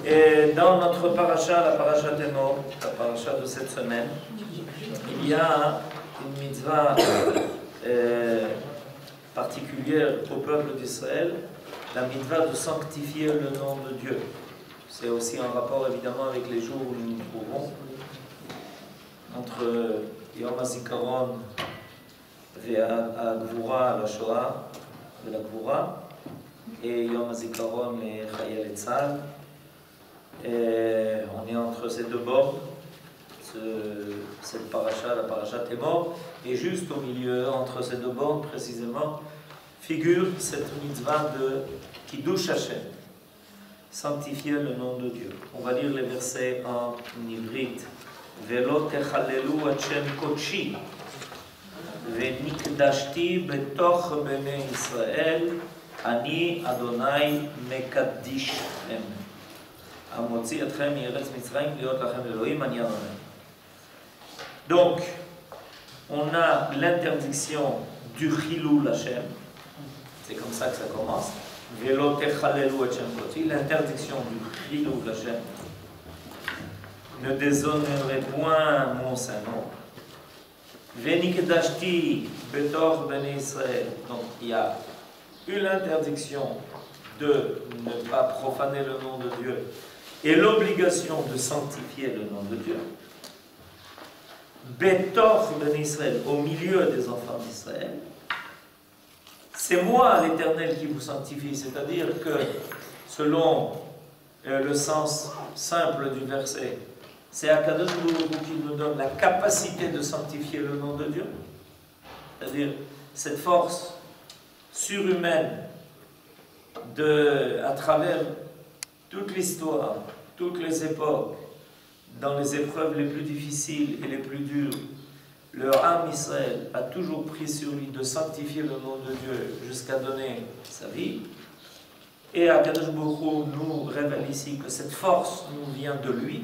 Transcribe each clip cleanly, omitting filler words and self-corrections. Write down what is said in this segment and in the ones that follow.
Et dans notre paracha, la paracha Témor, la paracha de cette semaine, il y a une mitzvah particulière au peuple d'Israël, la mitzvah de sanctifier le nom de Dieu. C'est aussi en rapport évidemment avec les jours où nous nous trouvons, entre Yom HaZikaron et Gvura, la Shoah de la Gvura, et Yom HaZikaron et Chayel Tzal. Et on est entre ces deux bornes, cette paracha, la paracha Témor, et juste au milieu, entre ces deux bornes précisément, figure cette mitzvah de Kiddush Hashem, sanctifier le nom de Dieu. On va lire les versets en ivrite. Velo techalelu Hashem kodshi, venikdashti betoch bnei Israël, ani Adonai mekadishem. Donc, on a l'interdiction du Chilul Hashem, c'est comme ça que ça commence. L'interdiction du Chilul Hashem. Ne déshonorez point mon Saint-Nom. Venikdashti betor bnei Israël. Donc, il y a eu l'interdiction de ne pas profaner le nom de Dieu et l'obligation de sanctifier le nom de Dieu. Betor ben Israël, au milieu des enfants d'Israël. C'est moi l'Éternel qui vous sanctifie, c'est-à-dire que selon le sens simple du verset, c'est Akadosh Baruch Hu qui nous donne la capacité de sanctifier le nom de Dieu, c'est-à-dire cette force surhumaine à travers toute l'histoire, toutes les époques, dans les épreuves les plus difficiles et les plus dures, le âme Israël a toujours pris sur lui de sanctifier le nom de Dieu jusqu'à donner sa vie. Et Akadosh Baruch Hu nous révèle ici que cette force nous vient de lui,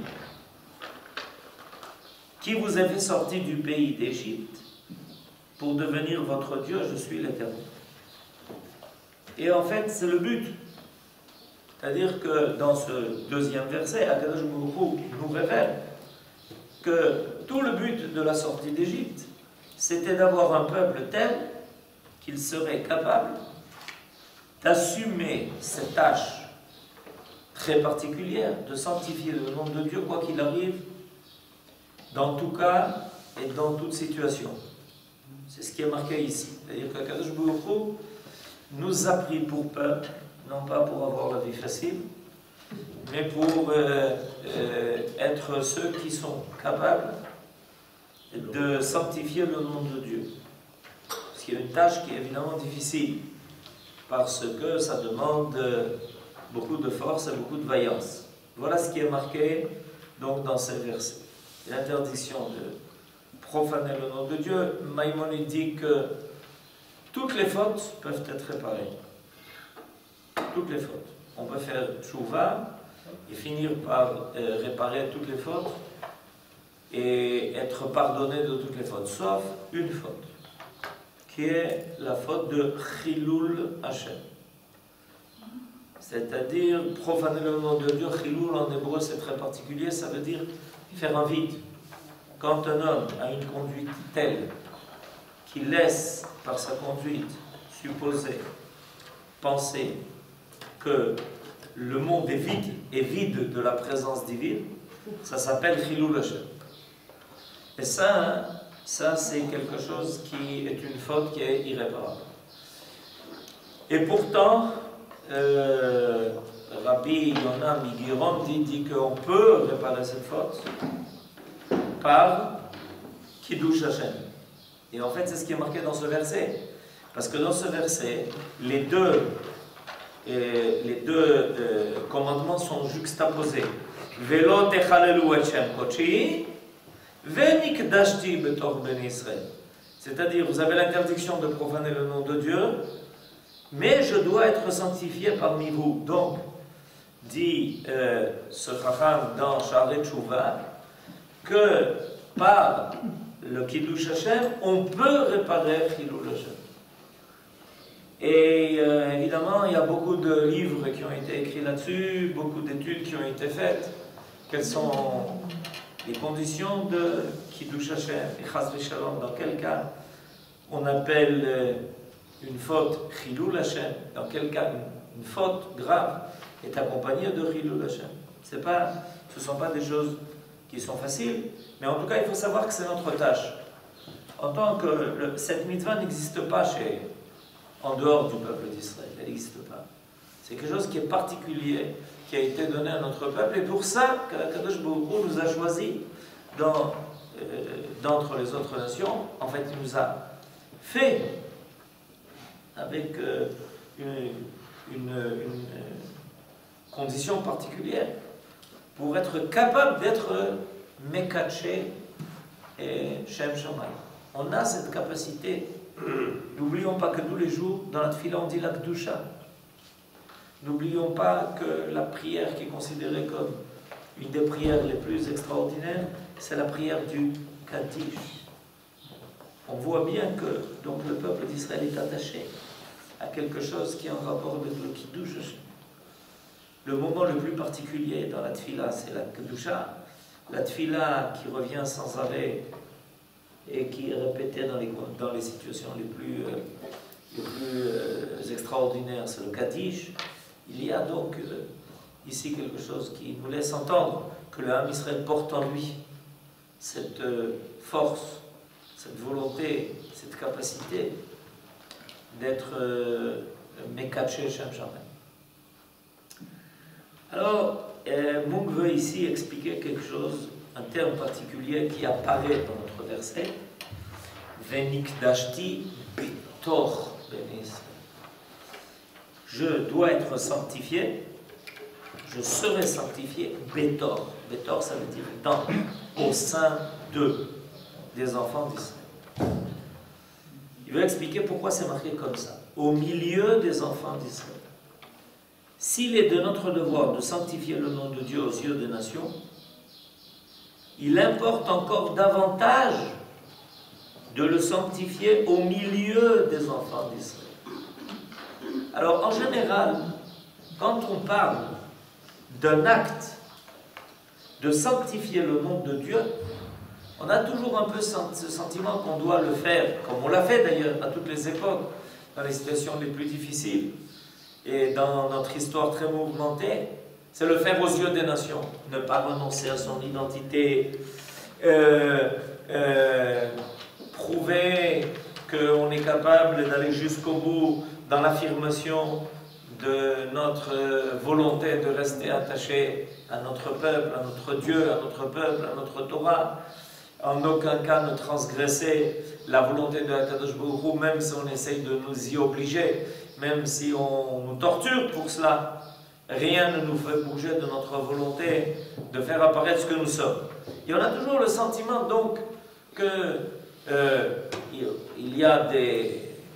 qui vous a fait sortir du pays d'Égypte pour devenir votre Dieu, je suis l'Éternel. Et en fait, c'est le but. C'est-à-dire que dans ce deuxième verset, Akadosh Baruch Hu nous révèle que tout le but de la sortie d'Égypte, c'était d'avoir un peuple tel qu'il serait capable d'assumer cette tâche très particulière de sanctifier le nom de Dieu, quoi qu'il arrive, dans tout cas et dans toute situation. C'est ce qui est marqué ici. C'est-à-dire qu'Akadosh Baruch Hu nous a pris pour peuple, non pas pour avoir la vie facile, mais pour être ceux qui sont capables de sanctifier le nom de Dieu. Parce qu'il y a une tâche qui est évidemment difficile, parce que ça demande beaucoup de force et beaucoup de vaillance. Voilà ce qui est marqué donc dans ces versets. L'interdiction de profaner le nom de Dieu. Maïmonide dit que toutes les fautes peuvent être réparées. Toutes les fautes. On peut faire tchouva et finir par réparer toutes les fautes et être pardonné de toutes les fautes, sauf une faute, qui est la faute de Chilul Hashem. C'est-à-dire, profaner le nom de Dieu, Chilul en hébreu c'est très particulier, ça veut dire faire un vide. Quand un homme a une conduite telle qu'il laisse par sa conduite supposer, penser que le monde est vide de la présence divine, ça s'appelle Chilul Hashem. Et ça c'est quelque chose qui est une faute qui est irréparable. Et pourtant, Rabbi Yonah Migiron dit qu'on peut réparer cette faute par Kiddush Hashem. Et en fait, c'est ce qui est marqué dans ce verset. Parce que dans ce verset, les deux commandements sont juxtaposés. Velo techalelu Hashem kodshi, venikdashti betor bnei Israël. C'est-à-dire, vous avez l'interdiction de profaner le nom de Dieu, mais je dois être sanctifié parmi vous. Donc, dit ce Chacham dans Sha'arei Teshuvah, que par le Kiddush Hashem, on peut réparer Chilul Hashem. Et évidemment, il y a beaucoup de livres qui ont été écrits là-dessus, beaucoup d'études qui ont été faites. Quelles sont les conditions de Kiddush Hashem et Chas v'Shalom? Dans quel cas on appelle une faute Chilul Hashem? Dans quel cas une faute grave est accompagnée de Chilul Hashem? Ce ne sont pas des choses qui sont faciles, mais en tout cas, il faut savoir que c'est notre tâche. En tant que cette mitzvah n'existe pas en dehors du peuple d'Israël, elle n'existe pas. C'est quelque chose qui est particulier, qui a été donné à notre peuple, et pour ça qu'Akadosh Baruch Hu nous a choisis d'entre les autres nations. En fait, il nous a fait avec une condition particulière pour être capable d'être Mekaché et Shem Shammai. On a cette capacité. N'oublions pas que tous les jours, dans la Tfila, on dit la Kedusha. N'oublions pas que la prière qui est considérée comme une des prières les plus extraordinaires, c'est la prière du Kaddish. On voit bien que donc, le peuple d'Israël est attaché à quelque chose qui est en rapport avec le Kiddush. Le moment le plus particulier dans la Tfila, c'est la Kedusha. La Tfila qui revient sans arrêt et qui est répétée dans les situations les plus extraordinaires, c'est le Kaddish. Il y a donc ici quelque chose qui nous laisse entendre que le Ham Israël porte en lui cette force, cette volonté, cette capacité d'être Mekaché Shem Shammai. Alors, Munk veut ici expliquer quelque chose, un terme particulier qui apparaît dans notre verset. Venikdashti betor ben Israël. Je dois être sanctifié, je serai sanctifié betor. Betor, ça veut dire dans, au sein des enfants d'Israël. Il veut expliquer pourquoi c'est marqué comme ça. Au milieu des enfants d'Israël. S'il est de notre devoir de sanctifier le nom de Dieu aux yeux des nations, il importe encore davantage de le sanctifier au milieu des enfants d'Israël. Alors, en général, quand on parle d'un acte de sanctifier le nom de Dieu, on a toujours un peu ce sentiment qu'on doit le faire, comme on l'a fait d'ailleurs à toutes les époques, dans les situations les plus difficiles. Et dans notre histoire très mouvementée, c'est le faire aux yeux des nations. Ne pas renoncer à son identité, prouver qu'on est capable d'aller jusqu'au bout dans l'affirmation de notre volonté de rester attaché à notre peuple, à notre Dieu, à notre peuple, à notre Torah. En aucun cas ne transgresser la volonté de Akadosh Baruch Hu, même si on essaye de nous y obliger, même si on nous torture pour cela. Rien ne nous fait bouger de notre volonté de faire apparaître ce que nous sommes. Et on a toujours le sentiment donc que il y a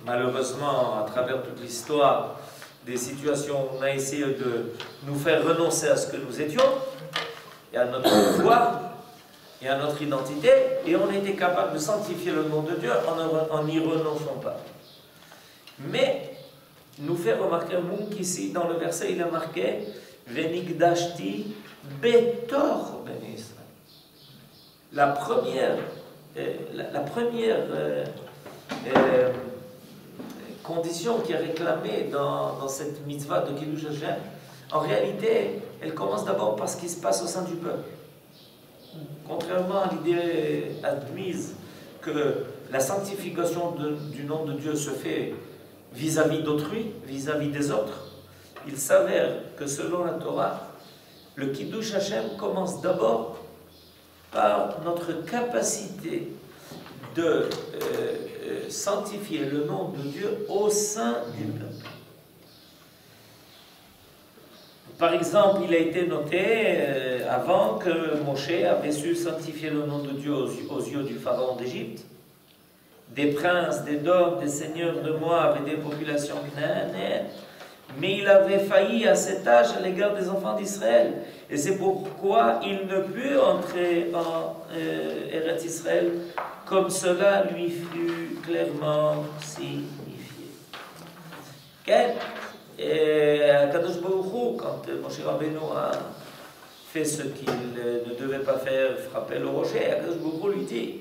malheureusement, à travers toute l'histoire, des situations où on a essayé de nous faire renoncer à ce que nous étions, et à notre pouvoir, et à notre identité, et on a été capable de sanctifier le nom de Dieu en n'y renonçant pas. Mais, nous fait remarquer un mot qu'ici, dans le verset, il a marqué Venikdashti betor ben Israël. La première condition qui est réclamée dans cette mitzvah de Kiddush Hashem, en réalité, elle commence d'abord par ce qui se passe au sein du peuple. Contrairement à l'idée admise que la sanctification du nom de Dieu se fait vis-à-vis d'autrui, vis-à-vis des autres, il s'avère que selon la Torah, le Kiddush Hashem commence d'abord par notre capacité de sanctifier le nom de Dieu au sein du peuple. Par exemple, il a été noté avant que Moshe avait su sanctifier le nom de Dieu aux yeux du pharaon d'Égypte, des princes, des dogs, des seigneurs de Moab et des populations cananéennes, mais il avait failli à cet âge à l'égard des enfants d'Israël. Et c'est pourquoi il ne put entrer en Eretz Israël comme cela lui fut clairement signifié. כן? הקדוש ברוך הוא, quand Moshe Rabbeinu a fait ce qu'il ne devait pas faire, frapper le rocher, הקדוש ברוך הוא lui dit,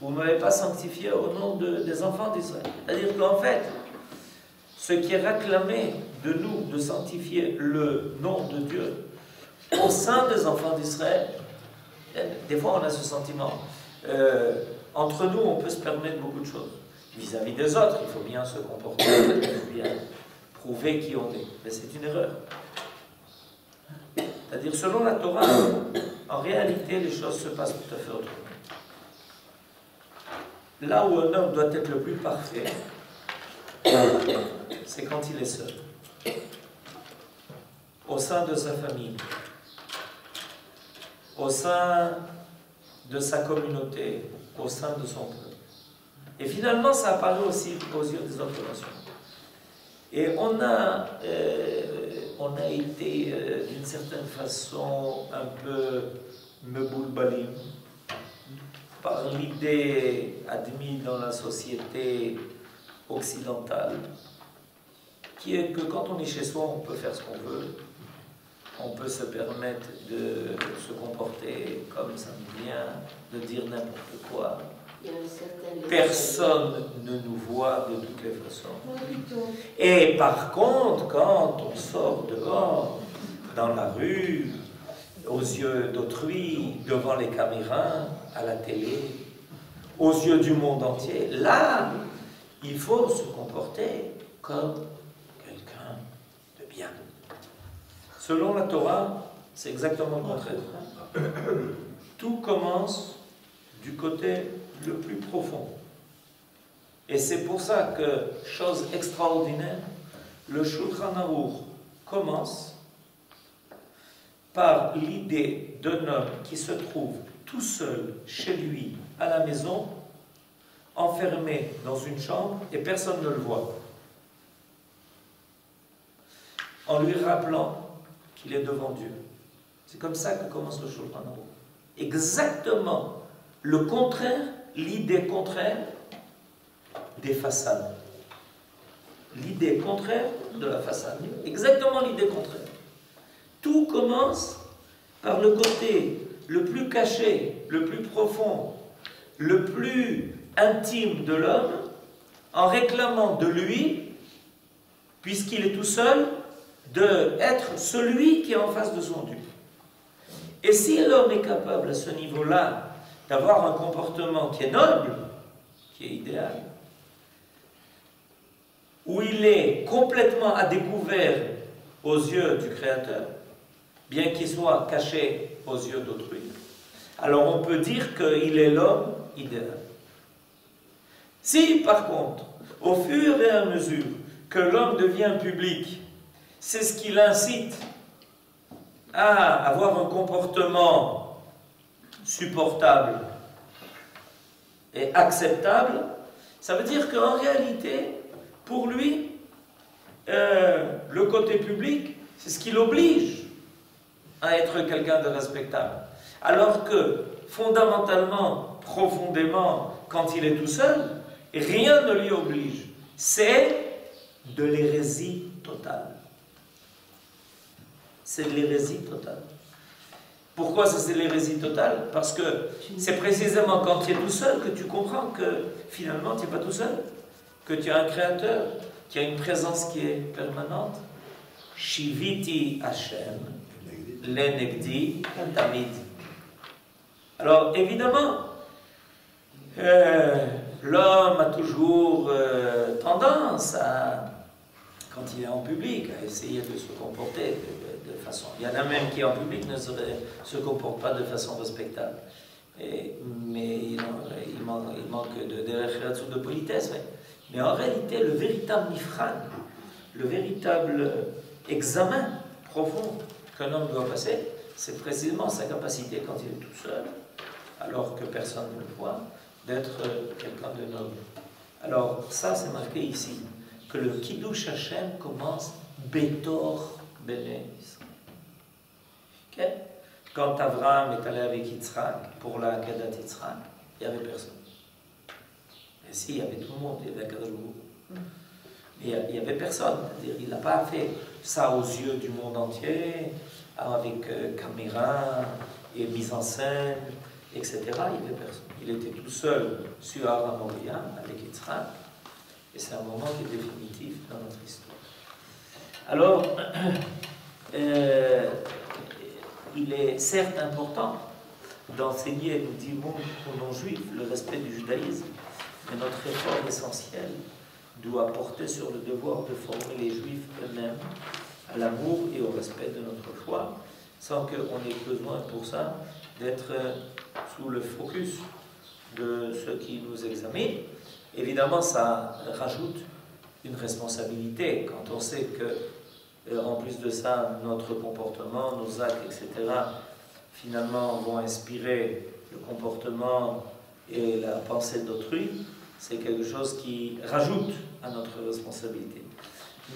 vous ne m'avez pas sanctifié au nom des enfants d'Israël. C'est-à-dire qu'en fait, ce qui est réclamé de nous, de sanctifier le nom de Dieu au sein des enfants d'Israël, des fois on a ce sentiment. Entre nous, on peut se permettre beaucoup de choses. Vis-à-vis des autres, il faut bien se comporter, il faut bien prouver qui on est. Mais c'est une erreur. C'est-à-dire, selon la Torah, en réalité, les choses se passent tout à fait autrement. Là où un homme doit être le plus parfait, c'est quand il est seul, au sein de sa famille, au sein de sa communauté, au sein de son peuple. Et finalement, ça apparaît aussi aux yeux des autres nations. Et on a été, d'une certaine façon, un peu meboulbalim par l'idée admise dans la société occidentale, qui est que quand on est chez soi, on peut faire ce qu'on veut, on peut se permettre de se comporter comme ça nous vient, de dire n'importe quoi. Personne ne nous voit de toutes les façons. Et par contre, quand on sort dehors, dans la rue, aux yeux d'autrui, devant les caméras, à la télé, aux yeux du monde entier, là, il faut se comporter comme quelqu'un de bien. Selon la Torah, c'est exactement le contraire. Tout commence du côté le plus profond. Et c'est pour ça que, chose extraordinaire, le Shulchan Aruch commence par l'idée d'un homme qui se trouve tout seul chez lui, à la maison, enfermé dans une chambre et personne ne le voit. En lui rappelant qu'il est devant Dieu. C'est comme ça que commence le Shulchan Aruch. Exactement le contraire, l'idée contraire des façades. L'idée contraire de la façade. Exactement l'idée contraire. Tout commence par le côté le plus caché, le plus profond, le plus intime de l'homme, en réclamant de lui, puisqu'il est tout seul, d'être celui qui est en face de son Dieu. Et si l'homme est capable à ce niveau-là d'avoir un comportement qui est noble, qui est idéal, où il est complètement à découvert aux yeux du Créateur, bien qu'il soit caché aux yeux d'autrui, alors on peut dire qu'il est l'homme idéal. Si, par contre, au fur et à mesure que l'homme devient public, c'est ce qui l'incite à avoir un comportement supportable et acceptable, ça veut dire qu'en réalité, pour lui, le côté public, c'est ce qui l'oblige à être quelqu'un de respectable. Alors que, fondamentalement, profondément, quand il est tout seul, rien ne lui oblige. C'est de l'hérésie totale. C'est de l'hérésie totale. Pourquoi c'est de l'hérésie totale? Parce que c'est précisément quand tu es tout seul que tu comprends que finalement tu n'es pas tout seul, que tu as un créateur, qui a une présence qui est permanente. Shiviti Hashem, Lenegdi Tamid. Alors évidemment, l'homme a toujours tendance à, quand il est en public, à essayer de se comporter de façon... Il y en a même qui en public ne se comportent pas de façon respectable. Mais il manque de politesse. Mais en réalité, le véritable nifran, le véritable examen profond qu'un homme doit passer, c'est précisément sa capacité, quand il est tout seul, alors que personne ne le voit, d'être quelqu'un de noble. Alors, ça, c'est marqué ici, que le Kiddush Hashem commence Betor Bene Israël. Okay? Quand Abraham est allé avec Yitzhak pour la Kedat Yitzhak, il n'y avait personne. Et si, il y avait tout le monde, il y avait Akadosh Baruch Hu. Mais il n'y avait personne. C'est-à-dire, il n'a pas fait ça aux yeux du monde entier, avec caméra et mise en scène, etc. Il n'y avait personne. Il était tout seul sur Har Moria avec Yitzhak. Et c'est un moment qui est définitif dans notre histoire. Alors, il est certes important d'enseigner, nous disons, aux non-juifs le respect du judaïsme, mais notre effort essentiel doit porter sur le devoir de former les juifs eux-mêmes à l'amour et au respect de notre foi, sans qu'on ait besoin pour ça d'être sous le focus de ceux qui nous examinent. Évidemment, ça rajoute une responsabilité quand on sait que, en plus de ça, notre comportement, nos actes, etc., finalement vont inspirer le comportement et la pensée d'autrui. C'est quelque chose qui rajoute à notre responsabilité.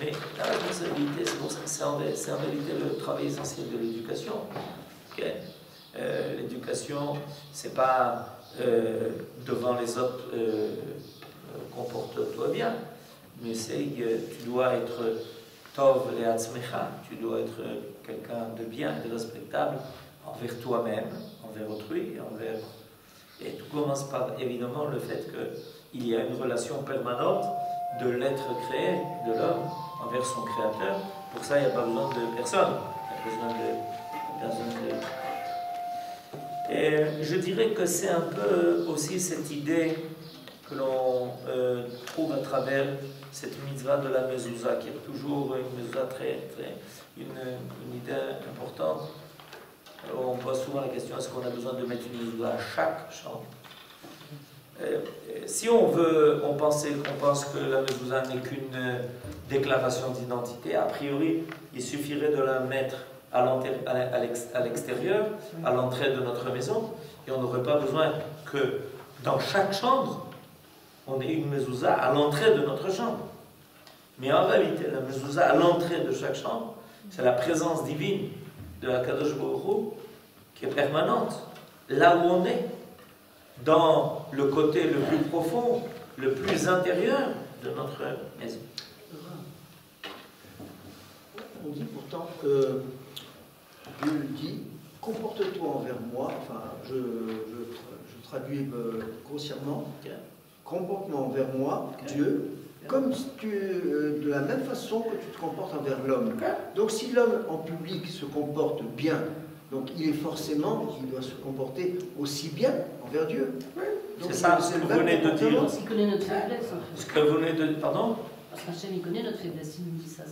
Mais la responsabilité, c'est pour ça que c'est en vérité le travail essentiel de l'éducation. Okay. L'éducation, c'est pas devant les autres comporte-toi bien, mais c'est que tu dois être tov le'atzmecha, tu dois être quelqu'un de bien et de respectable envers toi-même, envers autrui, et tout commence par évidemment le fait qu'il y a une relation permanente de l'être créé, de l'homme, envers son créateur. Pour ça, il n'y a pas besoin de personne. Il y a besoin de... Et je dirais que c'est un peu aussi cette idée que l'on trouve à travers cette mitzvah de la mezouza, qui est toujours une mezouza une idée importante. On pose souvent la question, est-ce qu'on a besoin de mettre une mezouza à chaque chambre? Si on pense que la mezouza n'est qu'une déclaration d'identité, a priori, il suffirait de la mettre à l'extérieur, à l'entrée de notre maison, et on n'aurait pas besoin que dans chaque chambre, on ait une mezouza à l'entrée de notre chambre. Mais en réalité, la mezouza à l'entrée de chaque chambre, c'est la présence divine de Akadosh Baruch Hu qui est permanente, là où on est, dans le côté le plus profond, le plus intérieur de notre maison. On dit pourtant que Dieu dit, comporte-toi envers moi, enfin, je traduis grossièrement, comporte-toi envers moi, Dieu, comme de la même façon que tu te comportes envers l'homme. Donc si l'homme en public se comporte bien, donc il doit se comporter aussi bien envers Dieu. C'est ça ce que vous venez de dire. Il connaît notre faiblesse. Ce que vous venez de... Pardon? Parce qu'Hachem, il connaît notre faiblesse, il nous dit ça.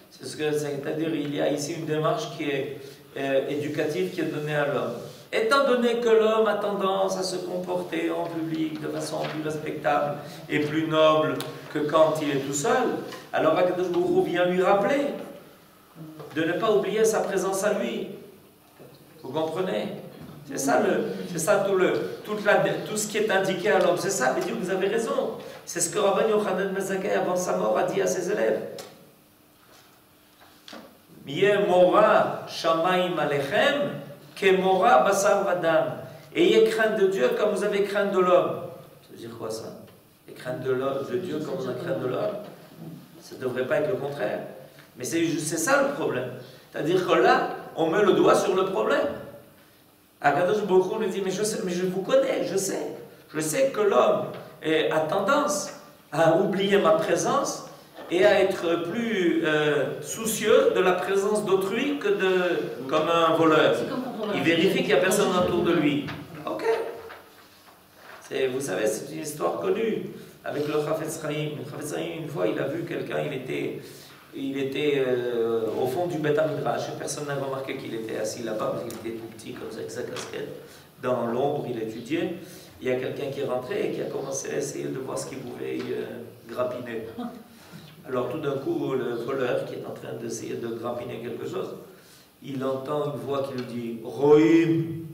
C'est ce que c'est-à-dire, il y a ici une démarche qui est éducative qui est donnée à l'homme. Étant donné que l'homme a tendance à se comporter en public de façon plus respectable et plus noble que quand il est tout seul, alors Akadosh Baruch Hu vient lui rappeler de ne pas oublier sa présence à lui. Vous comprenez? C'est ça tout ce qui est indiqué à l'homme. C'est ça, mais Dieu, vous avez raison. C'est ce que Rabban Yochanan ben Zakkai, avant sa mort, a dit à ses élèves. Yeh mora shamayim alechem ke mora basar vadam. Ayez crainte de Dieu comme vous avez crainte de l'homme. Ça veut dire quoi ça? Et crainte de Dieu comme on a crainte de l'homme? Ça ne devrait pas être le contraire. Mais c'est ça le problème. C'est-à-dire que là, on met le doigt sur le problème. Akadosh Baruch Hu nous dit, mais je vous connais, je sais. Je sais que l'homme a tendance à oublier ma présence et à être plus soucieux de la présence d'autrui que comme un voleur. Il vérifie qu'il n'y a personne autour de lui. Ok. Vous savez, c'est une histoire connue avec le Chafetz Chaim. Le Chafetz Chaim, une fois, il a vu quelqu'un, il était au fond du Beth Midrash et personne n'a remarqué qu'il était assis là-bas parce qu'il était tout petit comme ça avec sa casquette. Dans l'ombre, il étudiait. Il y a quelqu'un qui est rentré et qui a commencé à essayer de voir ce qu'il pouvait grappiner. Alors tout d'un coup, le voleur qui est en train d'essayer de grappiner quelque chose, il entend une voix qui lui dit « Rohim !»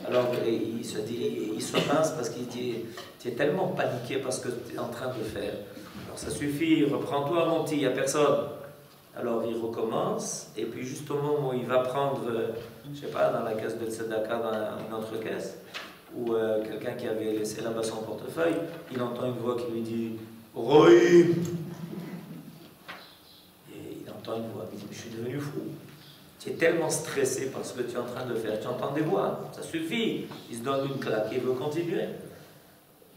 Alors il se pince parce qu'il dit « Tu es tellement paniqué parce que tu es en train de faire. Alors ça suffit, reprends-toi mon petit, il n'y a personne. » Alors il recommence, et puis juste au moment où il va prendre, je ne sais pas, dans la caisse de Tzedaka, dans une autre caisse, ou quelqu'un qui avait laissé là-bas son portefeuille, il entend une voix qui lui dit « Rohim !» Et il entend une voix, il dit « Je suis devenu fou. Tu es tellement stressé par ce que tu es en train de faire, tu entends des voix, ça suffit. » Il se donne une claque, il veut continuer.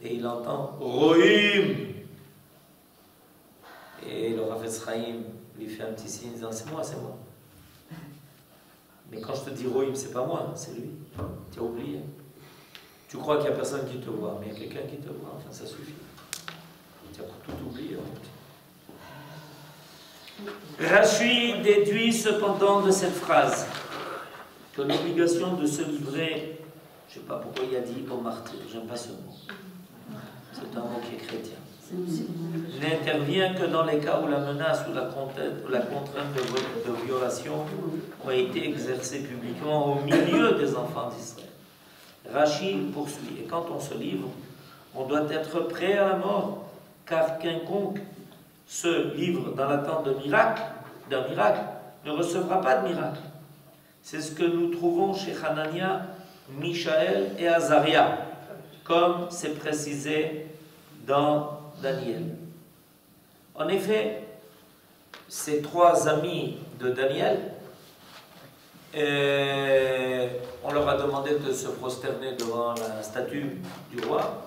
Et il entend « Rohim !» Et le Rav Chaim lui fait un petit signe disant « C'est moi, c'est moi. » Mais quand je te dis Rohim, c'est pas moi, c'est lui. Tu as oublié. Tu crois qu'il n'y a personne qui te voit, mais il y a quelqu'un qui te voit, enfin ça suffit. Tu as tout oublié. Rashi déduit cependant de cette phrase que l'obligation de se livrer, je ne sais pas pourquoi il a dit au martyr, j'aime pas ce mot. C'est un mot qui est chrétien. N'intervient que dans les cas où la menace ou la contrainte de violation ont été exercées publiquement au milieu des enfants d'Israël. Rashi poursuit, et quand on se livre, on doit être prêt à la mort, car quiconque se livre dans l'attente d'un miracle, ne recevra pas de miracle. C'est ce que nous trouvons chez Hanania, Mishaël et Azaria, comme c'est précisé dans Daniel. En effet, ces trois amis de Daniel, on leur a demandé de se prosterner devant la statue du roi.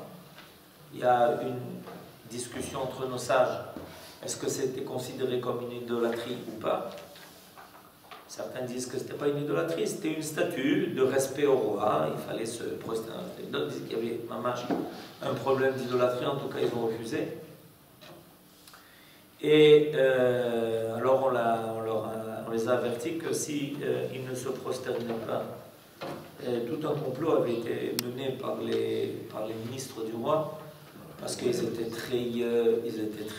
Il y a une discussion entre nos sages. Est-ce que c'était considéré comme une idolâtrie ou pas? Certains disent que ce n'était pas une idolâtrie, c'était une statue de respect au roi, il fallait se prosterner. D'autres disent qu'il y avait un problème d'idolâtrie, en tout cas ils ont refusé. Et alors on les a avertis que si ils ne se prosternaient pas, tout un complot avait été mené par les ministres du roi, parce qu'ils étaient très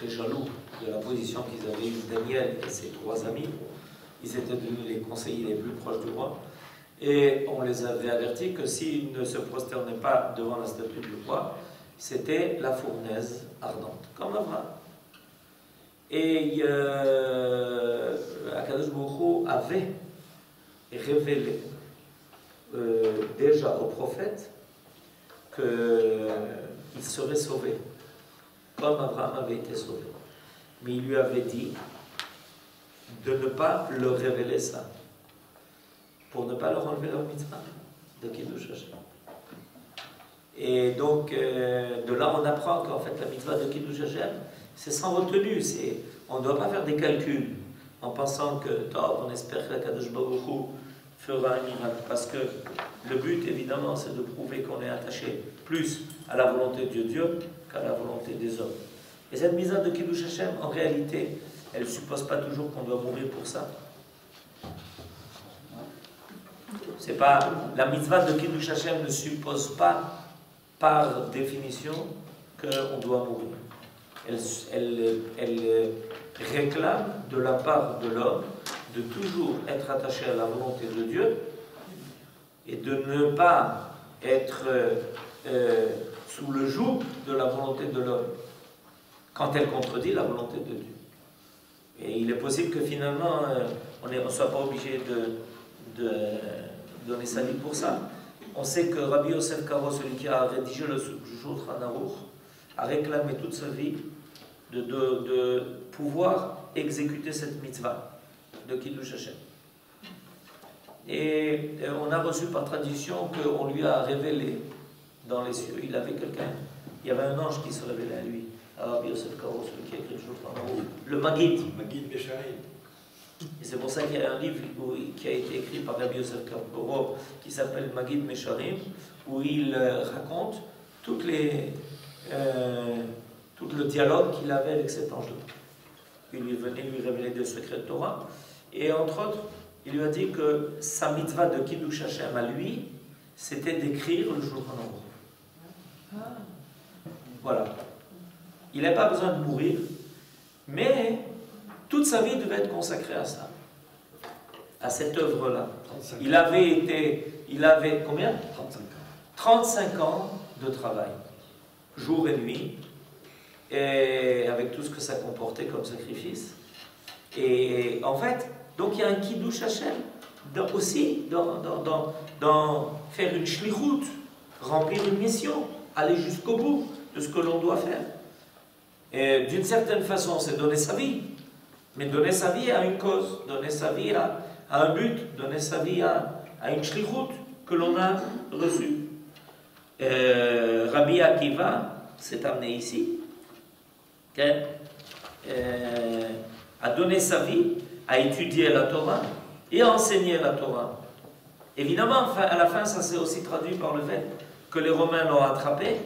jaloux de la position qu'ils avaient eue, Daniel et ses trois amis. Ils étaient devenus les conseillers les plus proches du roi. Et on les avait avertis que s'ils ne se prosternaient pas devant la statue du roi, c'était la fournaise ardente, comme Abraham. Et Akadosh Baruch Hu avait révélé déjà au prophète qu'il serait sauvé, comme Abraham avait été sauvé. Mais il lui avait dit de ne pas leur révéler ça, pour ne pas leur enlever leur mitzvah de Kiddush Hashem. Et donc, de là, on apprend qu'en fait, la mitzvah de Kiddush Hashem, c'est sans retenue. On ne doit pas faire des calculs en pensant que, on espère que la Kadosh Baruch Hu fera un miracle. Parce que le but, évidemment, c'est de prouver qu'on est attaché plus à la volonté de Dieu qu'à la volonté des hommes. Et cette mitzvah de Kiddush Hashem, en réalité, elle ne suppose pas toujours qu'on doit mourir pour ça. C'est pas, la mitzvah de Kiddush Hashem ne suppose pas, par définition, qu'on doit mourir. Elle réclame de la part de l'homme de toujours être attaché à la volonté de Dieu et de ne pas être sous le joug de la volonté de l'homme quand elle contredit la volonté de Dieu. Et il est possible que finalement on ne soit pas obligé de donner sa vie pour ça. On sait que Rabbi Yosef Karo, celui qui a rédigé le Shulchan Aruch, a réclamé toute sa vie de pouvoir exécuter cette mitzvah de Kiddush Hashem. Et on a reçu par tradition qu'on lui a révélé dans les cieux, il y avait un ange qui se révélait à lui, à Rabbi Yosef Karo, celui qui a écrit le Shulchan Aruch, le Maggid. Et c'est pour ça qu'il y a un livre qui a été écrit par Rabbi Yosef Karo qui s'appelle Maggid Mesharim, où il raconte tout le dialogue qu'il avait avec cet ange-là. Il venait lui révéler des secrets de Torah. Et entre autres, il lui a dit que sa mitzvah de Kiddush Hashem à lui, c'était d'écrire le Shulchan Aruch. Voilà. Il n'a pas besoin de mourir, mais toute sa vie devait être consacrée à ça, à cette œuvre-là. Il avait combien? 35 ans de travail, jour et nuit, et avec tout ce que ça comportait comme sacrifice. Et en fait, donc il y a un Kiddush Hashem aussi dans faire une shlichut remplir une mission, aller jusqu'au bout de ce que l'on doit faire. Et d'une certaine façon, c'est donner sa vie, mais donner sa vie à une cause, donner sa vie à un but, donner sa vie à une shlichut que l'on a reçue. Rabbi Akiva s'est amené ici, à donner sa vie, à étudier la Torah et à enseigner la Torah. Évidemment, à la fin, ça s'est aussi traduit par le fait que les Romains l'ont attrapé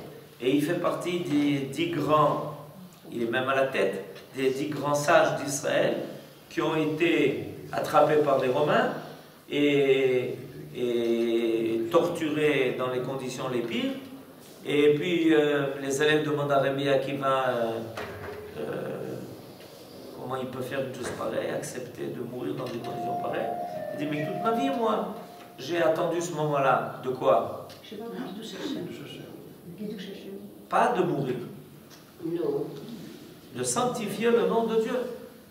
et il fait partie des 10 grands, il est même à la tête, des 10 grands sages d'Israël qui ont été attrapés par les Romains et torturés dans les conditions les pires. Et puis les élèves demandent à Rabbi Akiva comment il peut faire une chose pareille, accepter de mourir dans des conditions pareilles. Il dit, mais toute ma vie, moi, j'ai attendu ce moment-là. De quoi? Pas de mourir. Non. De sanctifier le nom de Dieu.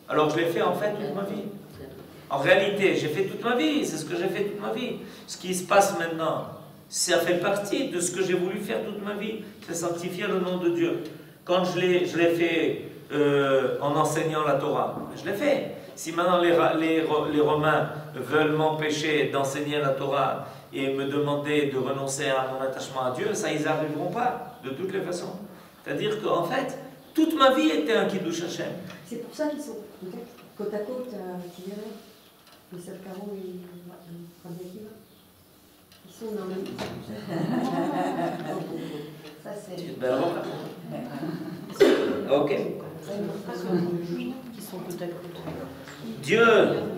Alors je l'ai fait en fait toute ma vie. En réalité, j'ai fait toute ma vie, c'est ce que j'ai fait toute ma vie. Ce qui se passe maintenant, ça fait partie de ce que j'ai voulu faire toute ma vie, c'est sanctifier le nom de Dieu. Quand je l'ai fait en enseignant la Torah, je l'ai fait. Si maintenant les Romains veulent m'empêcher d'enseigner la Torah et me demander de renoncer à mon attachement à Dieu, ça, ils n'arriveront pas, de toutes les façons. C'est-à-dire qu'en fait, toute ma vie était un Kiddush Hashem. C'est pour ça qu'ils sont peut-être côte à côte, tu verrais. Les Salcaro et Rabbi Akiva. Ils sont dans le même. Ça, c'est. C'est une belle remarque. Ok. Qui sont côte à côte. Dieu,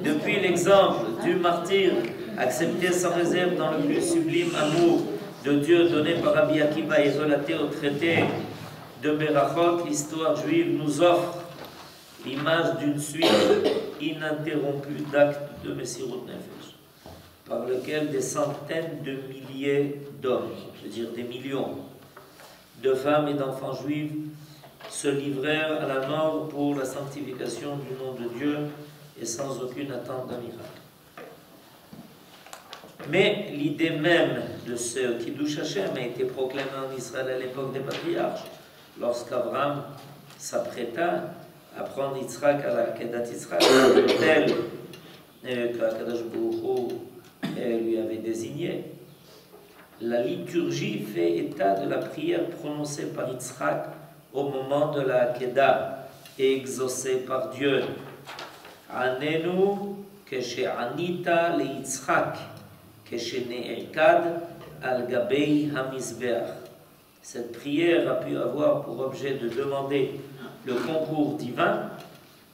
depuis l'exemple du martyr, accepté sans réserve dans le plus sublime amour de Dieu donné par Rabbi Akiva et relaté au traité de Berachot, l'histoire juive nous offre l'image d'une suite ininterrompue d'actes de Messirut Nefesh, par lequel des centaines de milliers d'hommes, je veux dire des millions, de femmes et d'enfants juifs se livrèrent à la mort pour la sanctification du nom de Dieu et sans aucune attente d'un miracle. Mais l'idée même de ce Kiddush Hashem a été proclamée en Israël à l'époque des patriarches, lorsqu'Abraham s'apprêta à prendre Yitzhak à la Kedat Yitzhak, tel qu'Akadosh Baruch Hu lui avait désigné. La liturgie fait état de la prière prononcée par Yitzhak au moment de la Kedah et exaucée par Dieu. Anenu keshe'anita le Yitzhak keshe'ne'ekad al gabei hamizbeach. Cette prière a pu avoir pour objet de demander le concours divin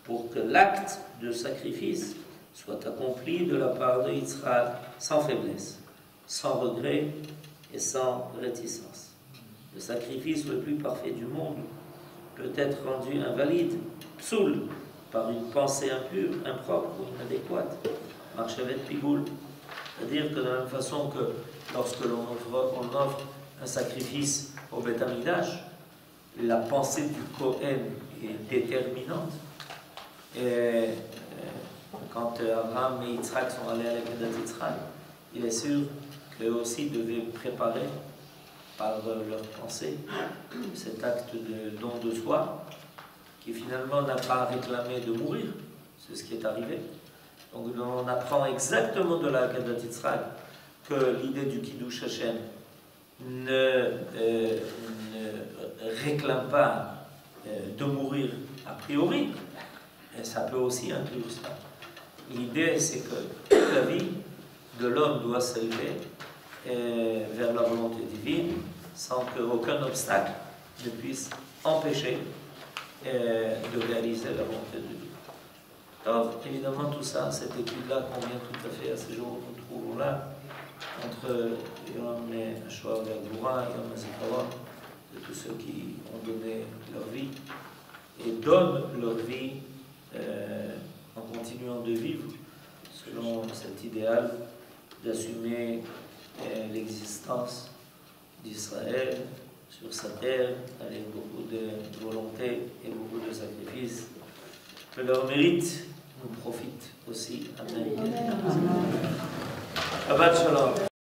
pour que l'acte de sacrifice soit accompli de la part de Yitzhak sans faiblesse, sans regret et sans réticence. Le sacrifice le plus parfait du monde peut être rendu invalide, psoul, par une pensée impure, impropre ou inadéquate, marchevet pigoul. C'est-à-dire que de la même façon que lorsque l'on offre un sacrifice au Beth Amikdash, la pensée du Kohen est déterminante. Et quand Abraham et Yitzhak sont allés à la Kedat Yitzhak, il est sûr qu'eux aussi devaient préparer par leur pensée cet acte de don de soi qui finalement n'a pas réclamé de mourir. C'est ce qui est arrivé. Donc on apprend exactement de la Kedat Yitzhak que l'idée du Kiddush Hashem ne réclame pas de mourir a priori, et ça peut aussi inclure ça. L'idée, c'est que toute la vie de l'homme doit s'élever vers la volonté divine sans qu'aucun obstacle ne puisse empêcher de réaliser la volonté de Dieu. Alors, évidemment, tout ça, cette étude-là convient tout à fait à ces jours que nous trouvons là, entre Yom HaShoah Vergoura, Yom HaZikaron, de tous ceux qui ont donné leur vie et donnent leur vie en continuant de vivre selon cet idéal d'assumer l'existence d'Israël sur sa terre avec beaucoup de volonté et beaucoup de sacrifices. Que leur mérite nous profite aussi. Amen. Shabbat Shalom.